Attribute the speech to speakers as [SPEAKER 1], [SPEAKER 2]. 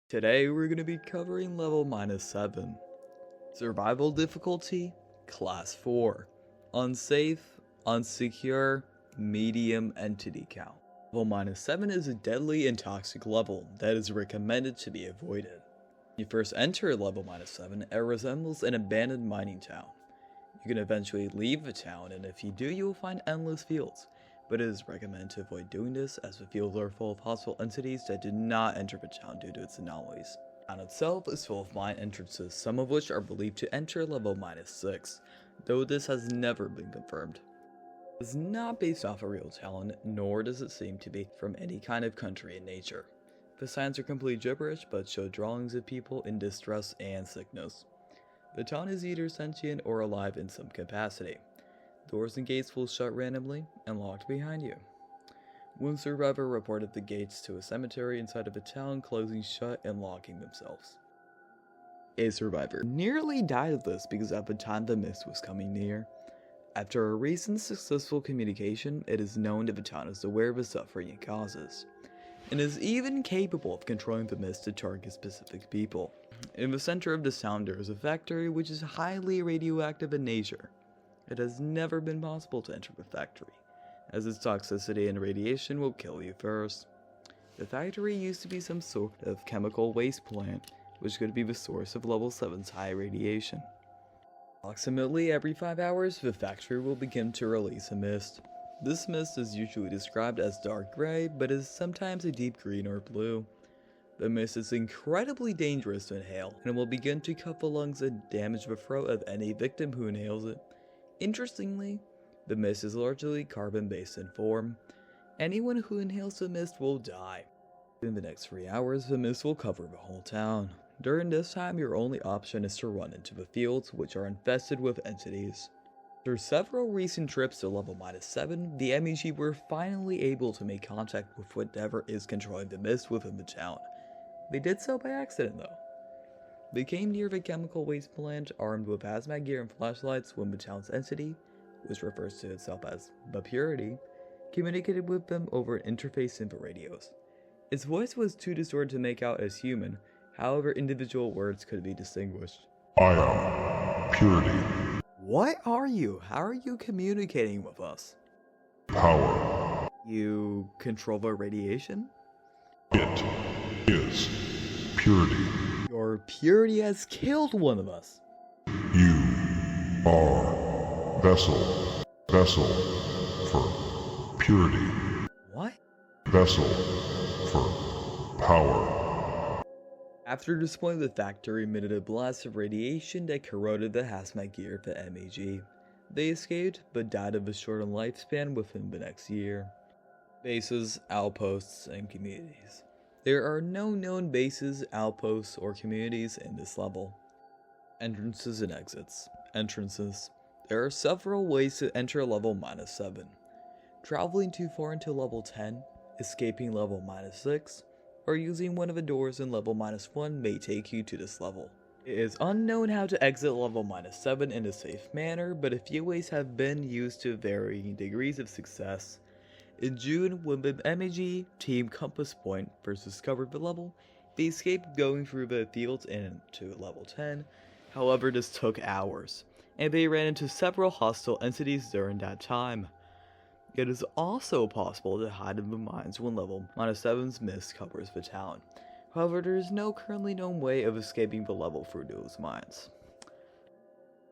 [SPEAKER 1] Today we're going to be covering level -7. Survival difficulty, class 4. Unsafe, unsecure, medium entity count. Level -7 is a deadly and toxic level that is recommended to be avoided. When you first enter level -7, it resembles an abandoned mining town. You can eventually leave the town, and if you do, you will find endless fields. But it is recommended to avoid doing this, as the fields are full of hostile entities that did not enter the town due to its anomalies. The town itself is full of mine entrances, some of which are believed to enter level -6, though this has never been confirmed. It is not based off a real town, nor does it seem to be from any kind of country in nature. The signs are complete gibberish, but show drawings of people in distress and sickness. The town is either sentient or alive in some capacity. Doors and gates will shut randomly and locked behind you. One survivor reported the gates to a cemetery inside of a town closing shut and locking themselves. A survivor nearly died of this because at the time the mist was coming near. After a recent successful communication, it is known that the town is aware of the suffering it causes, and is even capable of controlling the mist to target specific people. In the center of the town there is a factory which is highly radioactive in nature. It has never been possible to enter the factory, as its toxicity and radiation will kill you first. The factory used to be some sort of chemical waste plant, which could be the source of level 7's high radiation. Approximately every 5 hours, the factory will begin to release a mist. This mist is usually described as dark gray, but is sometimes a deep green or blue. The mist is incredibly dangerous to inhale, and will begin to cut the lungs and damage the throat of any victim who inhales it. Interestingly, the mist is largely carbon-based in form. Anyone who inhales the mist will die. In the next 3 hours, the mist will cover the whole town. During this time, your only option is to run into the fields, which are infested with entities. Through several recent trips to level -7, the MGHC were finally able to make contact with whatever is controlling the mist within the town. They did so by accident though. They came near the chemical waste plant armed with hazmat gear and flashlights when the town's entity, which refers to itself as the Purity, communicated with them over an interface in the radios. Its voice was too distorted to make out as human, however individual words could be distinguished.
[SPEAKER 2] I am Purity.
[SPEAKER 1] What are you? How are you communicating with us?
[SPEAKER 2] Power.
[SPEAKER 1] You control the radiation?
[SPEAKER 2] It is Purity.
[SPEAKER 1] Your Purity has killed one of us.
[SPEAKER 2] You are vessel for purity.
[SPEAKER 1] What?
[SPEAKER 2] Vessel for power.
[SPEAKER 1] After displaying the factory emitted a blast of radiation that corroded the hazmat gear of the MGHC. They escaped, but died of a shortened lifespan within the next year. Bases, outposts, and communities. There are no known bases, outposts, or communities in this level. Entrances and exits. Entrances. There are several ways to enter level -7. Traveling too far into level 10, escaping level -6, or using one of the doors in level -1 may take you to this level. It is unknown how to exit level -7 in a safe manner, but a few ways have been used to varying degrees of success. In June, when the MGHC team Compass Point first discovered the level, they escaped going through the fields into level 10, however this took hours, and they ran into several hostile entities during that time. It is also possible to hide in the mines when level -7's mist covers the town, however there is no currently known way of escaping the level through those mines.